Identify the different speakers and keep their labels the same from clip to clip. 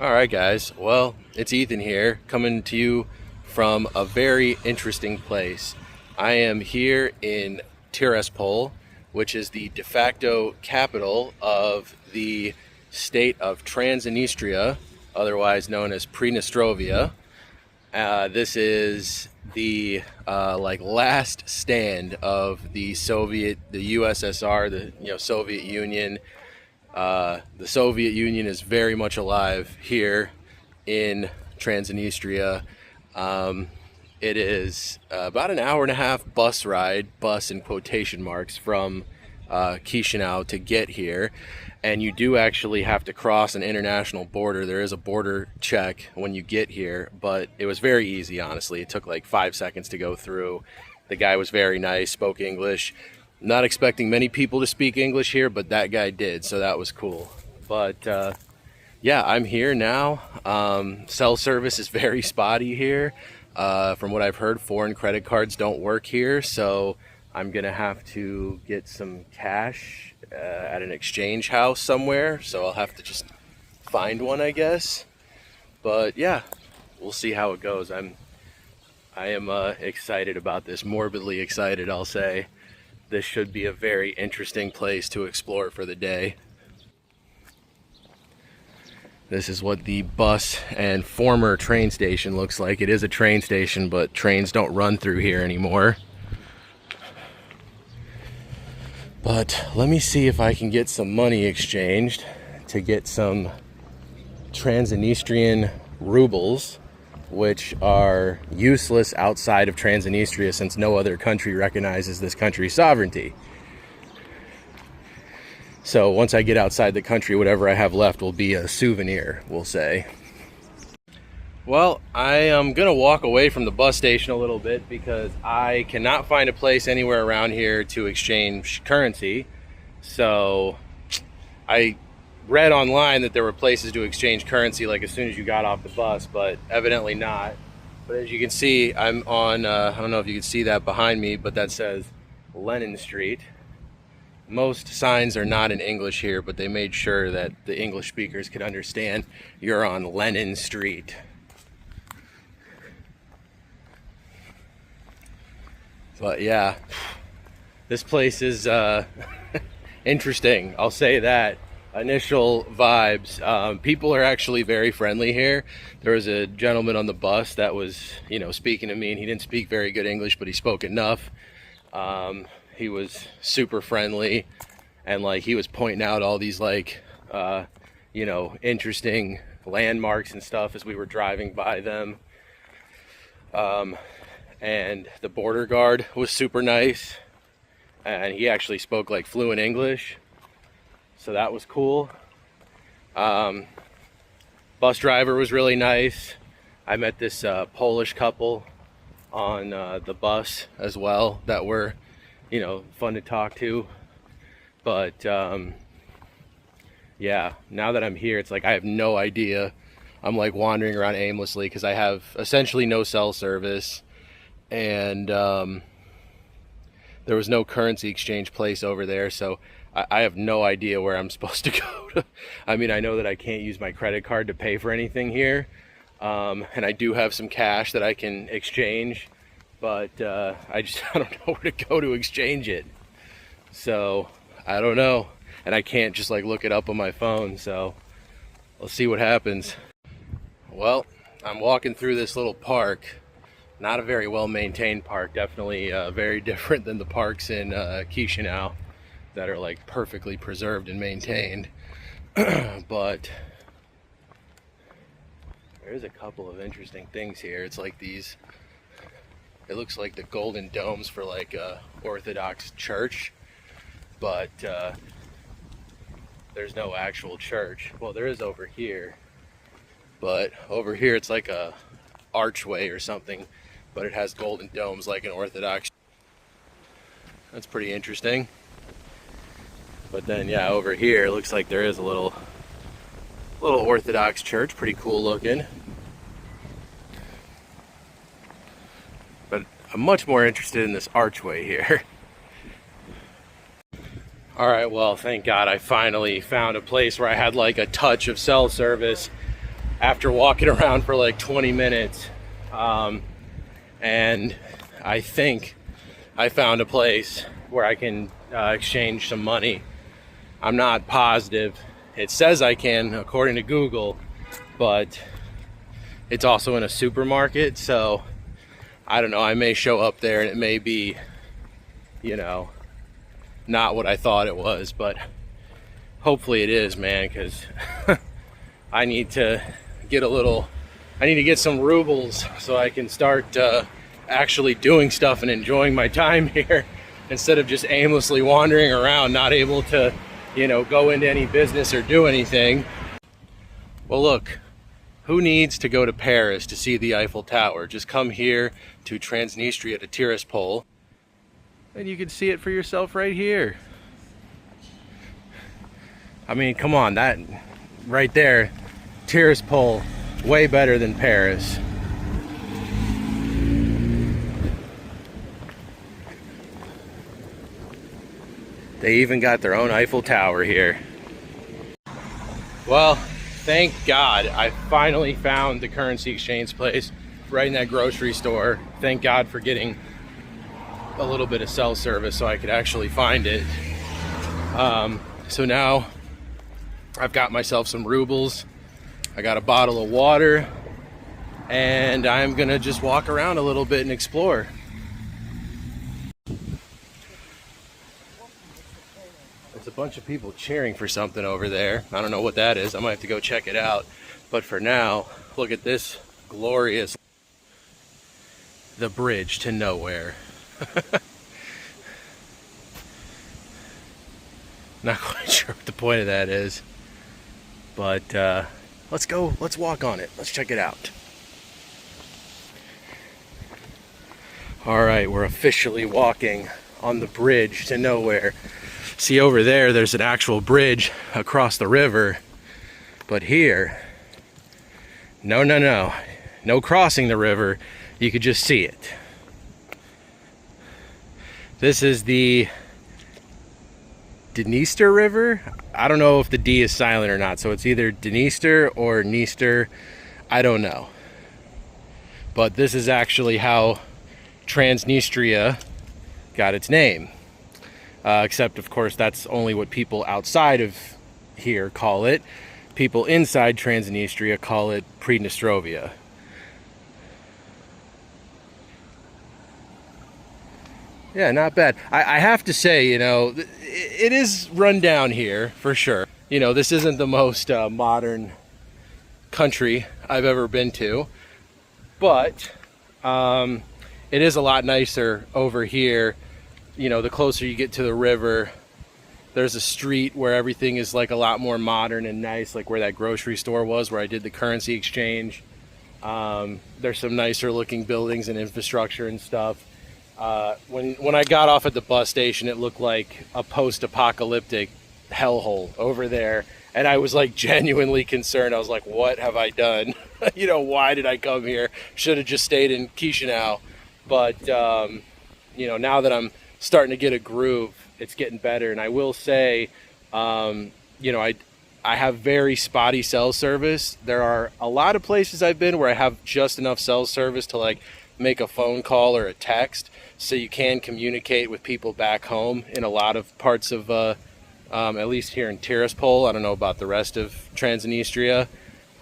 Speaker 1: Alright guys, well, it's Ethan here, coming to you from a very interesting place. I am here in Tiraspol, which is the de facto capital of the state of Transnistria, otherwise known as Transnistria. This is the last stand of the USSR, the Soviet Union. The Soviet Union is very much alive here in Transnistria. It is about an hour and a half bus in quotation marks, from Chisinau to get here. And you do actually have to cross an international border. There is a border check when you get here, but it was very easy, honestly. It took like 5 seconds to go through. The guy was very nice, spoke English. Not expecting many people to speak English here, but that guy did, so that was cool. But yeah, I'm here now. Cell service is very spotty here. From what I've heard, foreign credit cards don't work here, so I'm gonna have to get some cash at an exchange house somewhere, so I'll have to just find one, I guess. But yeah, we'll see how it goes. I am excited about this, morbidly excited, I'll say. This should be a very interesting place to explore for the day. This is what the bus and former train station looks like. It is a train station, but trains don't run through here anymore. But let me see if I can get some money exchanged to get some Transnistrian rubles, which are useless outside of Transnistria since no other country recognizes this country's sovereignty. So once I get outside the country, whatever I have left will be a souvenir, we'll say. Well, I am gonna walk away from the bus station a little bit because I cannot find a place anywhere around here to exchange currency. So I read online that there were places to exchange currency like as soon as you got off the bus, but evidently not. But as you can see, I'm on, I don't know if you can see that behind me, but that says Lenin Street. Most signs are not in English here, but they made sure that the English speakers could understand you're on Lenin Street. But yeah, this place is interesting, I'll say that. Initial vibes. People are actually very friendly here. There was a gentleman on the bus that was, speaking to me, and he didn't speak very good English, but he spoke enough. He was super friendly, and he was pointing out all these interesting landmarks and stuff as we were driving by them. And the border guard was super nice, and he actually spoke fluent English. So that was cool. Bus driver was really nice. I met this Polish couple on the bus as well that were, fun to talk to. But yeah, now that I'm here, it's I have no idea. I'm wandering around aimlessly because I have essentially no cell service, and there was no currency exchange place over there, so I have no idea where I'm supposed to go to. I mean, I know that I can't use my credit card to pay for anything here. And I do have some cash that I can exchange, but I don't know where to go to exchange it. So I don't know. And I can't just look it up on my phone. So we'll see what happens. Well, I'm walking through this little park. Not a very well maintained park. Definitely very different than the parks in Chisinau that are perfectly preserved and maintained. But there's a couple of interesting things here. It's these, it looks like the golden domes for a Orthodox church, but there's no actual church. Well, there is over here, but over here it's a archway or something, but it has golden domes like an Orthodox. That's pretty interesting. But then, yeah, over here, it looks like there is a little Orthodox church. Pretty cool looking. But I'm much more interested in this archway here. All right, well, thank God I finally found a place where I had a touch of cell service after walking around for like 20 minutes. And I think I found a place where I can exchange some money. I'm not positive. It says I can according to Google, but it's also in a supermarket, so I don't know. I may show up there and it may be, you know, not what I thought it was, but hopefully it is, man, because I need to get some rubles so I can start actually doing stuff and enjoying my time here instead of just aimlessly wandering around, not able to, you know, go into any business or do anything. Well, look, who needs to go to Paris to see the Eiffel Tower? Just come here to Transnistria, to Tiraspol, and you can see it for yourself right here. I mean, come on, that right there, Tiraspol, way better than Paris. They even got their own Eiffel Tower here. Well, thank God I finally found the currency exchange place right in that grocery store. Thank God for getting a little bit of cell service so I could actually find it. So now I've got myself some rubles. I got a bottle of water, and I'm gonna just walk around a little bit and explore. There's a bunch of people cheering for something over there. I don't know what that is. I might have to go check it out. But for now, look at this glorious, the bridge to nowhere. Not quite sure what the point of that is, but let's go, let's walk on it. Let's check it out. All right, we're officially walking on the bridge to nowhere. See, over there, there's an actual bridge across the river, but here, no crossing the river. You could just see it. This is the Dniester River. I don't know if the D is silent or not, so it's either Dniester or Dniester. I don't know. But this is actually how Transnistria got its name. Except, of course, that's only what people outside of here call it. People inside Transnistria call it Pridnestrovia. Yeah, not bad. I have to say, you know, it is run down here for sure. You know, this isn't the most modern country I've ever been to, but it is a lot nicer over here. You know, the closer you get to the river, there's a street where everything is like a lot more modern and nice, like where that grocery store was where I did the currency exchange. There's some nicer looking buildings and infrastructure and stuff. When I got off at the bus station, it looked like a post-apocalyptic hellhole over there, and I was like genuinely concerned. I was like, what have I done? You know, why did I come here? Should have just stayed in Chisinau. But you know, now that I'm starting to get a groove, it's getting better. And I will say, you know, I have very spotty cell service. There are a lot of places I've been where I have just enough cell service to like make a phone call or a text, so you can communicate with people back home in a lot of parts of at least here in Tiraspol. I don't know about the rest of Transnistria,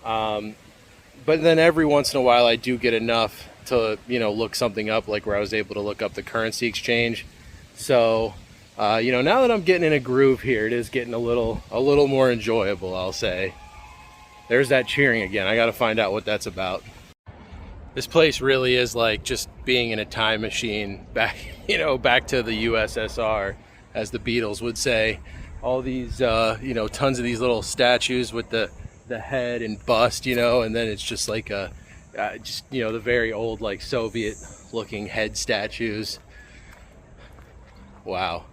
Speaker 1: but then every once in a while I do get enough to, you know, look something up, like where I was able to look up the currency exchange. So you know, now that I'm getting in a groove here, it is getting a little more enjoyable, I'll say. There's that cheering again. I got to find out what that's about. This place really is like just being in a time machine back, you know, back to the USSR, as the Beatles would say. All these, you know, tons of these little statues with the head and bust, you know, and then it's just like just, you know, the very old like Soviet looking head statues. Wow.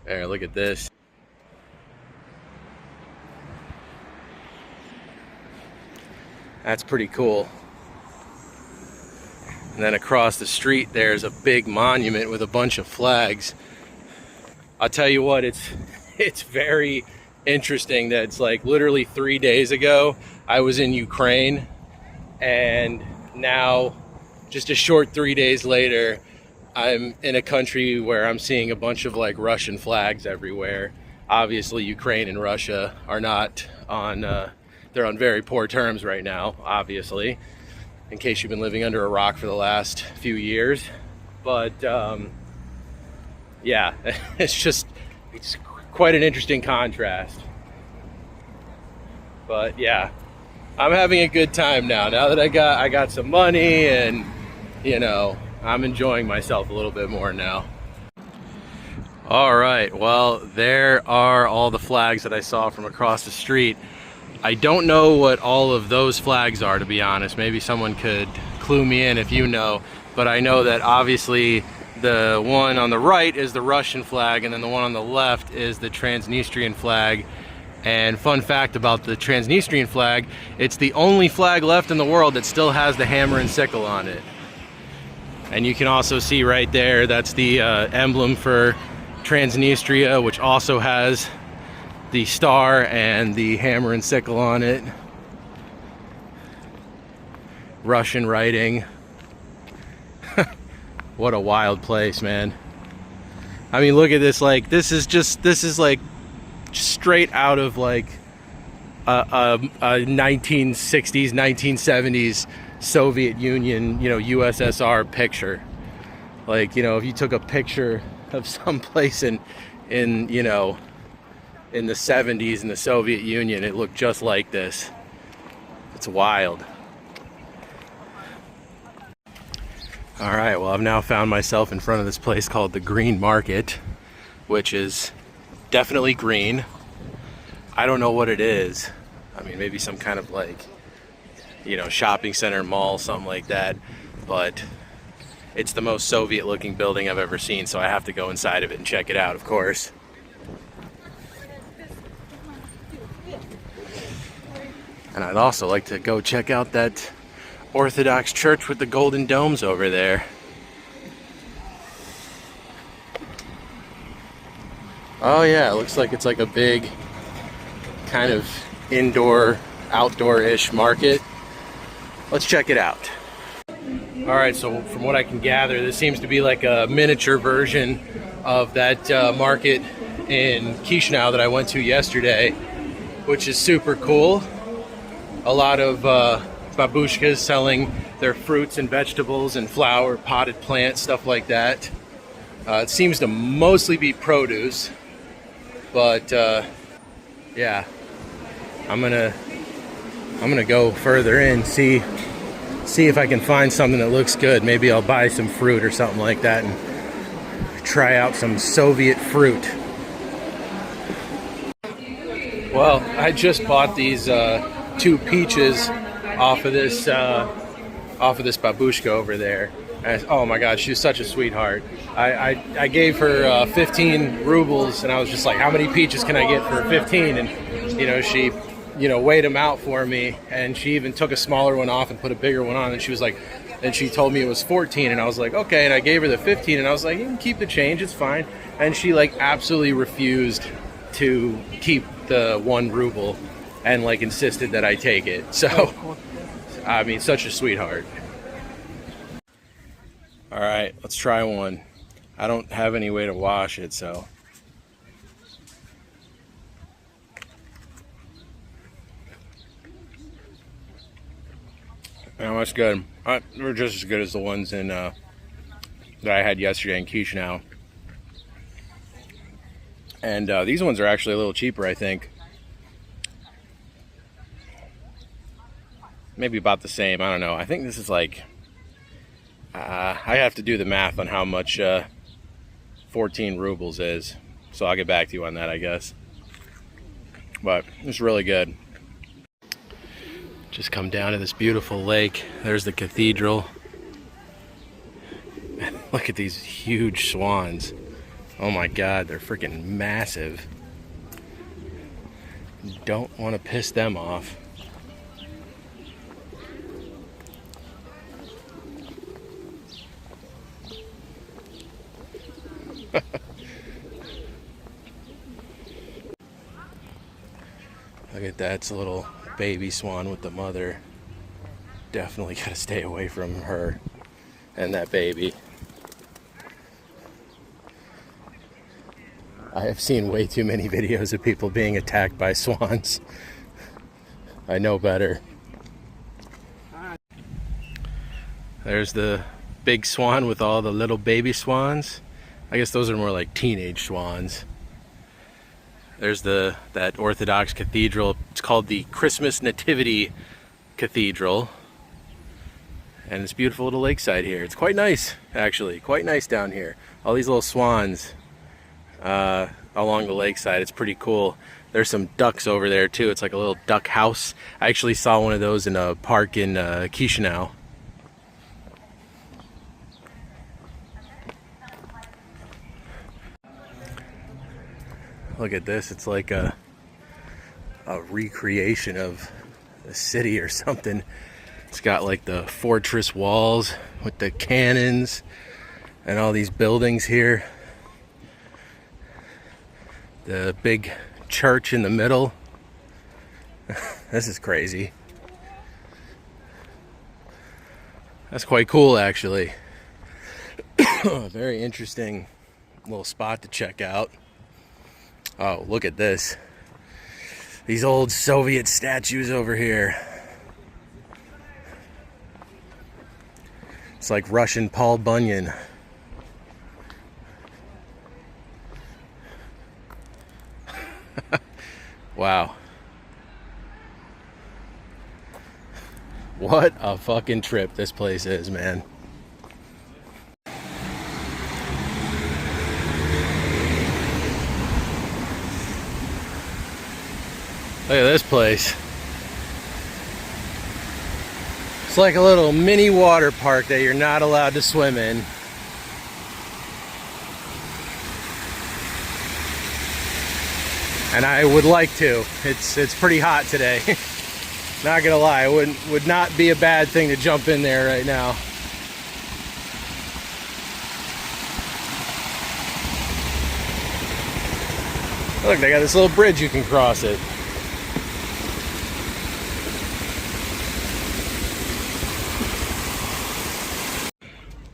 Speaker 1: There, look at this. That's pretty cool. And then across the street there's a big monument with a bunch of flags. I'll tell you what, it's it's very interesting that it's like literally 3 days ago I was in Ukraine, and now just a short 3 days later I'm in a country where I'm seeing a bunch of like Russian flags everywhere. Obviously Ukraine and Russia are not on they're on very poor terms right now, obviously, in case you've been living under a rock for the last few years. But yeah, it's quite an interesting contrast. But yeah, I'm having a good time now that I got some money, and you know, I'm enjoying myself a little bit more now. All right, well, there are all the flags that I saw from across the street. I don't know what all of those flags are, to be honest. Maybe someone could clue me in if you know, but I know that obviously the one on the right is the Russian flag, and then the one on the left is the Transnistrian flag. And fun fact about the Transnistrian flag, it's the only flag left in the world that still has the hammer and sickle on it. And you can also see right there, that's the emblem for Transnistria, which also has the star and the hammer and sickle on it. Russian writing. What a wild place, man. I mean, look at this, like, this is like straight out of like a 1960s, 1970s Soviet Union, you know, USSR picture. Like, you know, if you took a picture of some place in you know, in the 70s in the Soviet Union, it looked just like this. It's wild. All right, well, I've now found myself in front of this place called the Green Market, which is definitely green. I don't know what it is. I mean, maybe some kind of like, you know, shopping center, mall, something like that. But it's the most Soviet looking building I've ever seen, so I have to go inside of it and check it out, of course. And I'd also like to go check out that Orthodox church with the golden domes over there. Oh yeah, it looks like it's like a big kind of indoor, outdoor-ish market. Let's check it out. All right, so from what I can gather, this seems to be like a miniature version of that market in Chisinau that I went to yesterday, which is super cool. A lot of babushkas selling their fruits and vegetables and flower, potted plants, stuff like that. It seems to mostly be produce, but yeah, I'm gonna go further in, see if I can find something that looks good. Maybe I'll buy some fruit or something like that and try out some Soviet fruit. Well, I just bought these 2 peaches off of this babushka over there. And, oh my God, she's such a sweetheart. I gave her 15 rubles, and I was just like, how many peaches can I get for 15? And you know, she, you know, weighed them out for me, and she even took a smaller one off and put a bigger one on, and she was like, and she told me it was 14, and I was like, okay, and I gave her the 15, and I was like, you can keep the change, it's fine. And she like absolutely refused to keep the 1 ruble and like insisted that I take it. So I mean, such a sweetheart. All right, let's try one. I don't have any way to wash it, so. Oh, that's good. They're just as good as the ones in that I had yesterday in Chisinau. And these ones are actually a little cheaper, I think. Maybe about the same, I don't know. I think this is like, I have to do the math on how much 14 rubles is. So I'll get back to you on that, I guess. But it's really good. Just come down to this beautiful lake. There's the cathedral. Look at these huge swans. Oh my God, they're freaking massive. Don't want to piss them off. Look at that, it's a little baby swan with the mother. Definitely gotta stay away from her and that baby. I have seen way too many videos of people being attacked by swans. I know better. There's the big swan with all the little baby swans. I guess those are more like teenage swans. There's that Orthodox cathedral. It's called the Christmas Nativity Cathedral. And it's beautiful little lakeside here. It's quite nice, actually. Quite nice down here. All these little swans along the lakeside. It's pretty cool. There's some ducks over there too. It's like a little duck house. I actually saw one of those in a park in Chisinau. Look at this. It's like a recreation of a city or something. It's got like the fortress walls with the cannons and all these buildings here. The big church in the middle. This is crazy. That's quite cool, actually. Very interesting little spot to check out. Oh, look at this. These old Soviet statues over here. It's like Russian Paul Bunyan. Wow. What a fucking trip this place is, man. Look at this place. It's like a little mini water park that you're not allowed to swim in. And I would like to. It's pretty hot today. Not gonna lie, it would not be a bad thing to jump in there right now. Look, they got this little bridge you can cross it.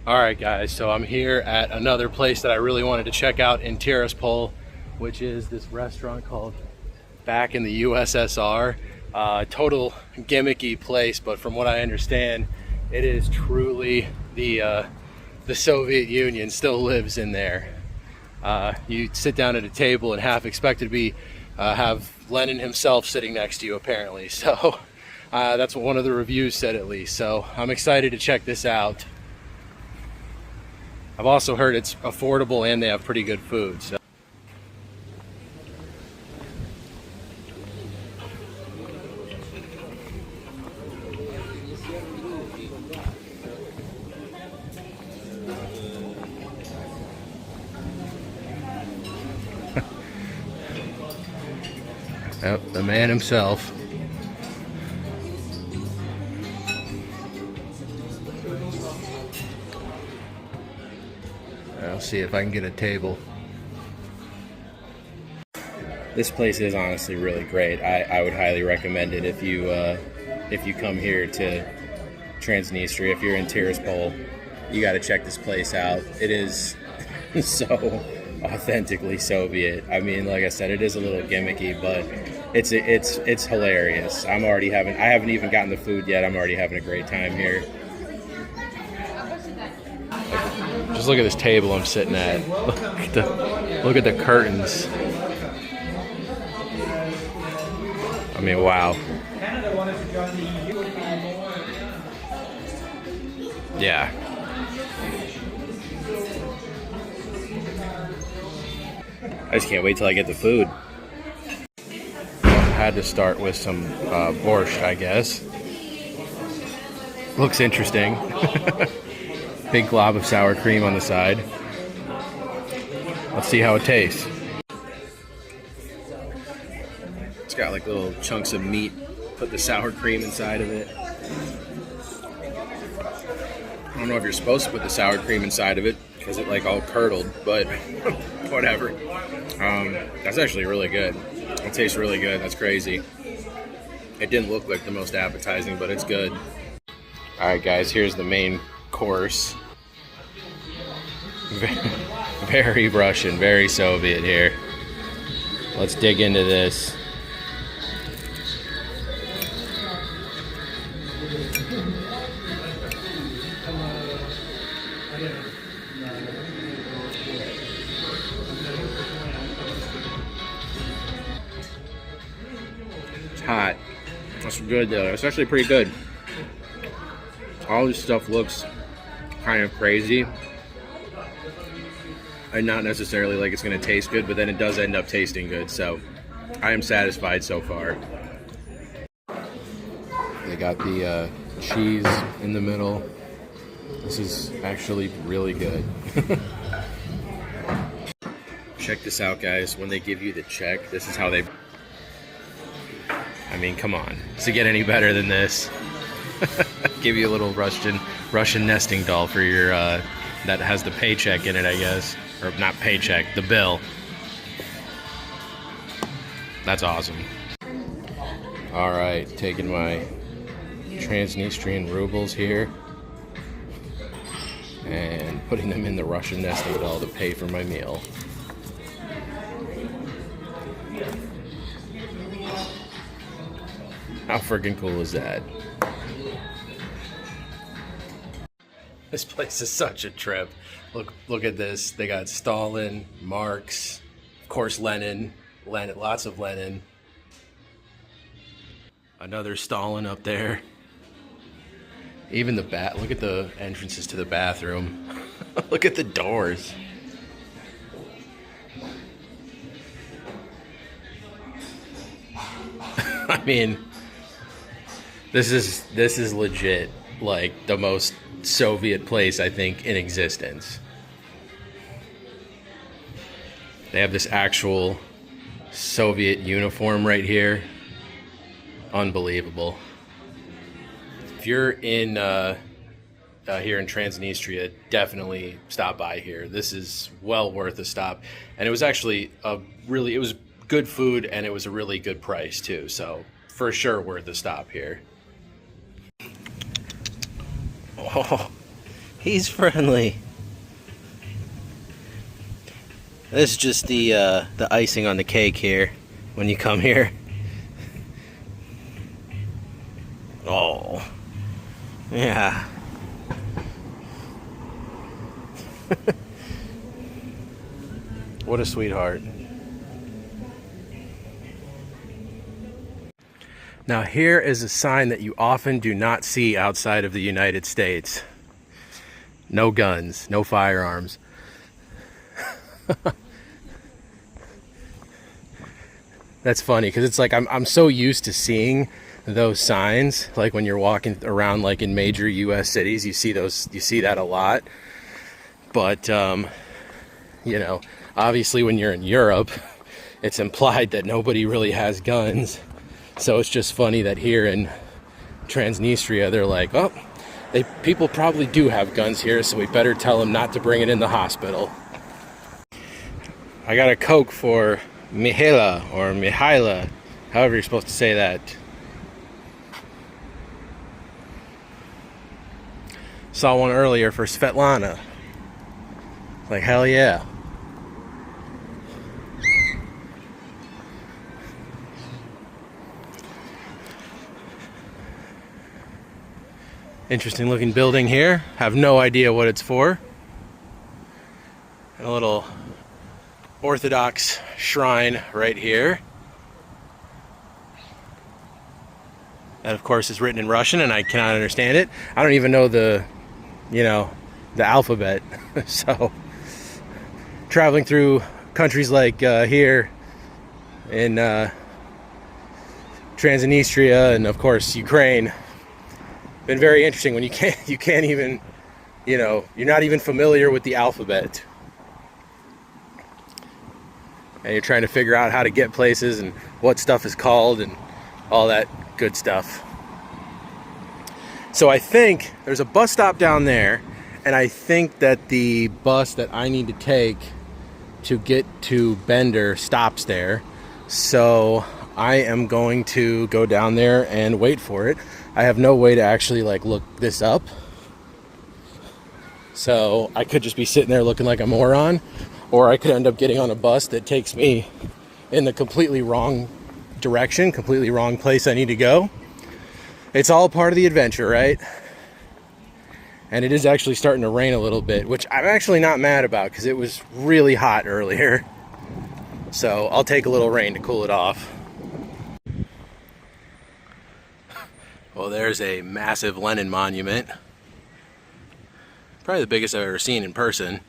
Speaker 1: Alright guys, so I'm here at another place that I really wanted to check out in Tiraspol, which is this restaurant called Back in the USSR. Total gimmicky place, but from what I understand, it is truly the Soviet Union still lives in there. You sit down at a table and half expect to be have Lenin himself sitting next to you, apparently. So that's what one of the reviews said, at least. So I'm excited to check this out. I've also heard it's affordable and they have pretty good food. So. Yep, the man himself. I'll see if I can get a table. This place is honestly really great. I would highly recommend it if you come here to Transnistria. If you're in Tiraspol, you got to check this place out. It is so authentically Soviet. I mean, like I said, it is a little gimmicky, but it's hilarious. I haven't even gotten the food yet. I'm already having a great time here. Just look at this table I'm sitting at. Look at the curtains. I mean, wow. Yeah. I just can't wait till I get the food. Had to start with some borscht, I guess. Looks interesting. Big glob of sour cream on the side. Let's see how it tastes. It's got like little chunks of meat. Put the sour cream inside of it. I don't know if you're supposed to put the sour cream inside of it because it like all curdled, but whatever. That's actually really good. It tastes really good. That's crazy. It didn't look like the most appetizing, but it's good. All right, guys, here's the main course. Very Russian, very Soviet here. Let's dig into this. It's hot. That's good though. It's actually pretty good. All this stuff looks kind of crazy. And not necessarily like it's going to taste good, but then it does end up tasting good. So I am satisfied so far. They got the cheese in the middle. This is actually really good. Check this out, guys. When they give you the check, this is how they... I mean, come on. Does it get any better than this? Give you a little Russian nesting doll for your... that has the paycheck in it, I guess. Or not paycheck, the bill. That's awesome. All right, taking my Transnistrian rubles here and putting them in the Russian nesting doll to pay for my meal. How freaking cool is that? This place is such a trip. Look at this. They got Stalin, Marx, of course Lenin, lots of Lenin. Another Stalin up there. Even the look at the entrances to the bathroom. Look at the doors. I mean, this is legit like the most Soviet place I think in existence. They have this actual Soviet uniform right here. Unbelievable. If you're in here in Transnistria, definitely stop by here. This is well worth a stop, and it was actually it was good food, and it was a really good price too. So for sure worth a stop here. Oh, he's friendly. This is just the icing on the cake here when you come here. Oh, yeah. What a sweetheart. Now here is a sign that you often do not see outside of the United States. No guns, no firearms. That's funny because it's like I'm so used to seeing those signs, like when you're walking around like in major US cities, you see that a lot. But you know, obviously when you're in Europe, it's implied that nobody really has guns. So it's just funny that here in Transnistria, they're like, oh, people probably do have guns here, so we better tell them not to bring it in the hospital. I got a Coke for Mihaila, or Mihaila, however you're supposed to say that. Saw one earlier for Svetlana. Like, hell yeah. Interesting looking building here. Have no idea what it's for. And a little Orthodox shrine right here. That of course is written in Russian and I cannot understand it. I don't even know the alphabet. So traveling through countries like here in Transnistria and of course Ukraine, been very interesting when you can't even, you're not even familiar with the alphabet. And you're trying to figure out how to get places and what stuff is called and all that good stuff. So I think there's a bus stop down there, and I think that the bus that I need to take to get to Bender stops there. So I am going to go down there and wait for it. I have no way to actually like look this up, so I could just be sitting there looking like a moron, or I could end up getting on a bus that takes me in the completely wrong direction, completely wrong place I need to go. It's all part of the adventure, right? And it is actually starting to rain a little bit, which I'm actually not mad about because it was really hot earlier. So I'll take a little rain to cool it off. Well, there's a massive Lenin monument. Probably the biggest I've ever seen in person.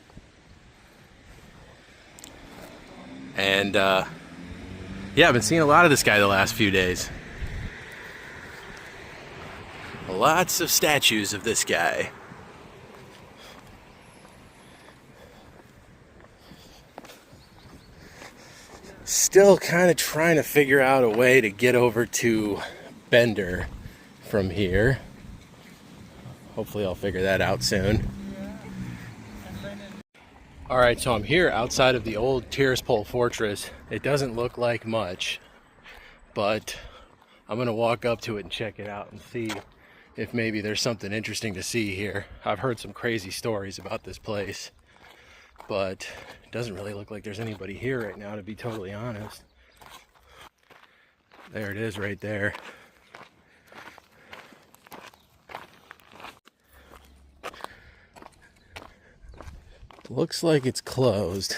Speaker 1: And yeah, I've been seeing a lot of this guy the last few days. Lots of statues of this guy. Still kind of trying to figure out a way to get over to Bender from here. Hopefully I'll figure that out soon. Alright, so I'm here outside of the old Tiraspol Fortress. It doesn't look like much, but I'm going to walk up to it and check it out and see if maybe there's something interesting to see here. I've heard some crazy stories about this place, but it doesn't really look like there's anybody here right now, to be totally honest. There it is right there. Looks like it's closed.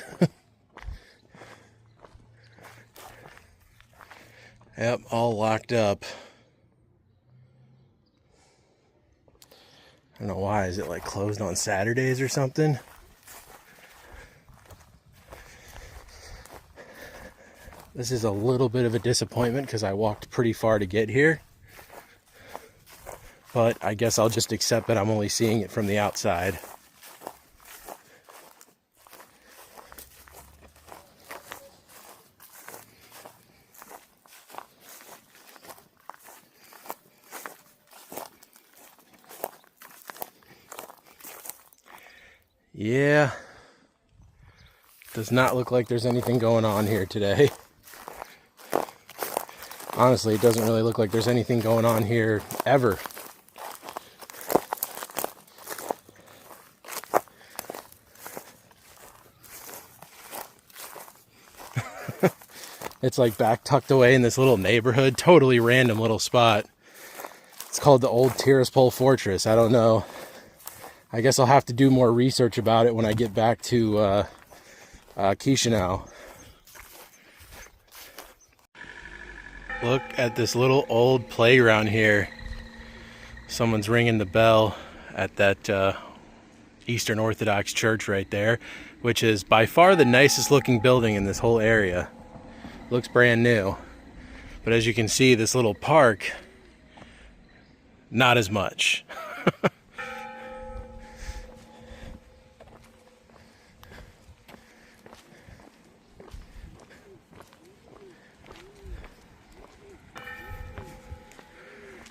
Speaker 1: Yep, all locked up. I don't know why. Is it like closed on Saturdays or something? This is a little bit of a disappointment because I walked pretty far to get here. But I guess I'll just accept that I'm only seeing it from the outside. Yeah, does not look like there's anything going on here today. Honestly, it doesn't really look like there's anything going on here ever. It's like back tucked away in this little neighborhood, totally random little spot. It's called the old Tiraspol Fortress. I don't know. I guess I'll have to do more research about it when I get back to Chisinau. Look at this little old playground here. Someone's ringing the bell at that Eastern Orthodox church right there, which is by far the nicest looking building in this whole area. Looks brand new. But as you can see, this little park, not as much.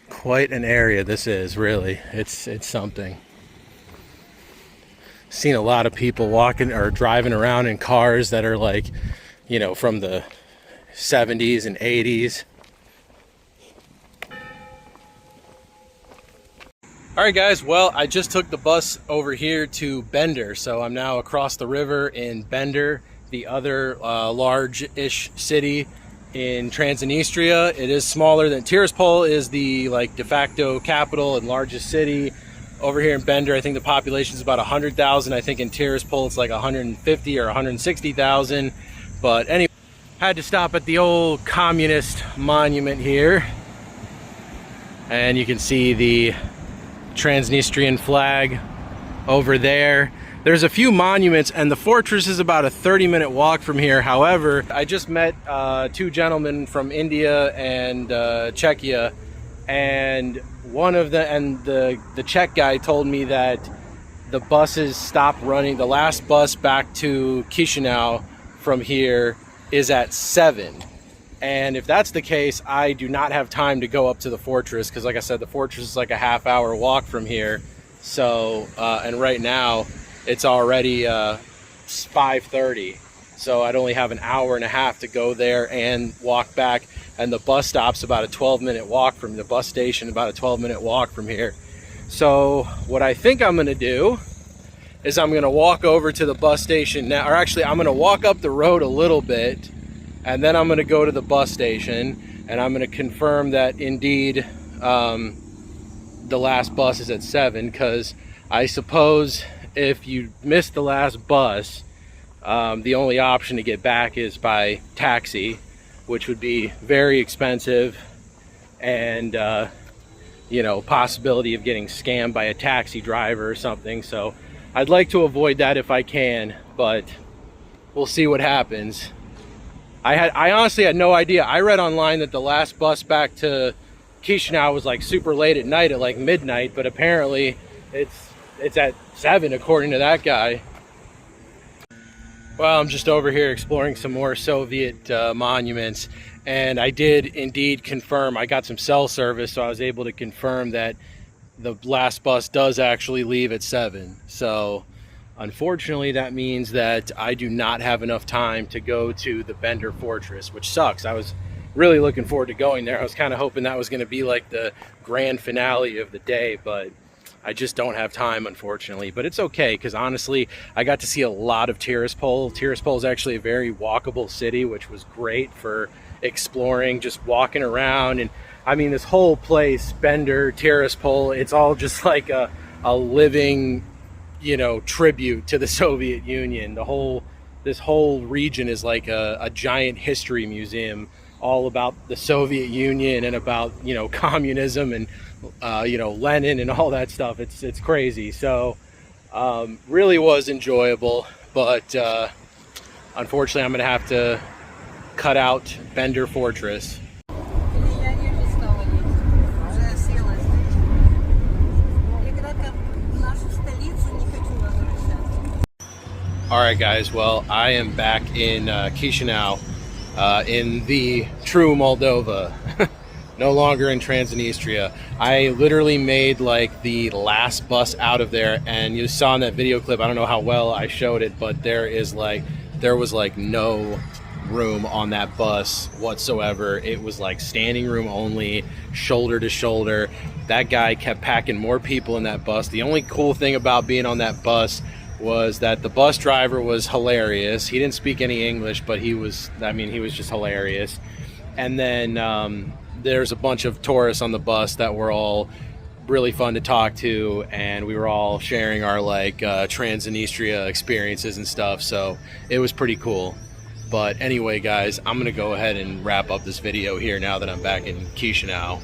Speaker 1: Quite an area this is, really. It's something. Seen a lot of people walking or driving around in cars that are like, you know, from the 70s and 80s. Alright guys, well, I just took the bus over here to Bender, so I'm now across the river in Bender, the other large-ish city in Transnistria. It is smaller than Tiraspol is the like de facto capital and largest city. Over here in Bender, I think the population is about 100,000. I think in Tiraspol it's like 150 or 160,000. But anyway, had to stop at the old communist monument here, and you can see the Transnistrian flag over there. There's a few monuments, and the fortress is about a 30-minute walk from here. However, I just met two gentlemen from India and Czechia, and one of the Czech guy told me that the buses stopped running. The last bus back to Chisinau from here is at 7. And if that's the case, I do not have time to go up to the fortress because, like I said, the fortress is like a half-hour walk from here. So, and right now it's already 5:30, so I'd only have an hour and a half to go there and walk back. and the bus stop's about a 12-minute walk from the bus station, about a 12-minute walk from here. So what I think I'm gonna do is I'm gonna walk over to the bus station now, or actually I'm gonna walk up the road a little bit, and then I'm gonna go to the bus station, and I'm gonna confirm that indeed the last bus is at 7, because I suppose if you miss the last bus, the only option to get back is by taxi, which would be very expensive, and you know, possibility of getting scammed by a taxi driver or something. So I'd like to avoid that if I can, but we'll see what happens. I honestly had no idea. I read online that the last bus back to Chisinau was like super late at night, at like midnight, but apparently it's at 7 according to that guy. Well, I'm just over here exploring some more Soviet monuments, and I did indeed confirm. I got some cell service, so I was able to confirm that the last bus does actually leave at 7. So unfortunately, that means that I do not have enough time to go to the Bender Fortress, which sucks. I was really looking forward to going there. I was kind of hoping that was going to be like the grand finale of the day, but I just don't have time, unfortunately. But it's okay, because honestly, I got to see a lot of Tiraspol. Tiraspol is actually a very walkable city, which was great for exploring, just walking around. And I mean, this whole place, Bender, Tiraspol, it's all just like a living, you know, tribute to the Soviet Union. This whole region is like a giant history museum, all about the Soviet Union and about, you know, communism and you know, Lenin and all that stuff. It's crazy. So really was enjoyable, but unfortunately I'm gonna have to cut out Bender Fortress. Alright guys, well, I am back in Chisinau, in the true Moldova. No longer in Transnistria. I literally made like the last bus out of there, and you saw in that video clip, I don't know how well I showed it, but there was like no room on that bus whatsoever. It was like standing room only, shoulder to shoulder. That guy kept packing more people in that bus. The only cool thing about being on that bus was that the bus driver was hilarious. He didn't speak any English, but he was just hilarious. And then there's a bunch of tourists on the bus that were all really fun to talk to, and we were all sharing our like Transnistria experiences and stuff, so it was pretty cool. But anyway guys, I'm gonna go ahead and wrap up this video here now that I'm back in Chisinau.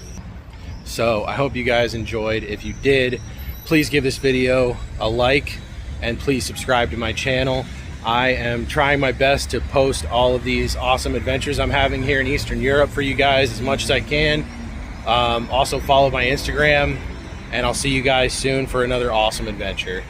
Speaker 1: So I hope you guys enjoyed. If you did, please give this video a like, and please subscribe to my channel. I am trying my best to post all of these awesome adventures I'm having here in Eastern Europe for you guys as much as I can. Also follow my Instagram, and I'll see you guys soon for another awesome adventure.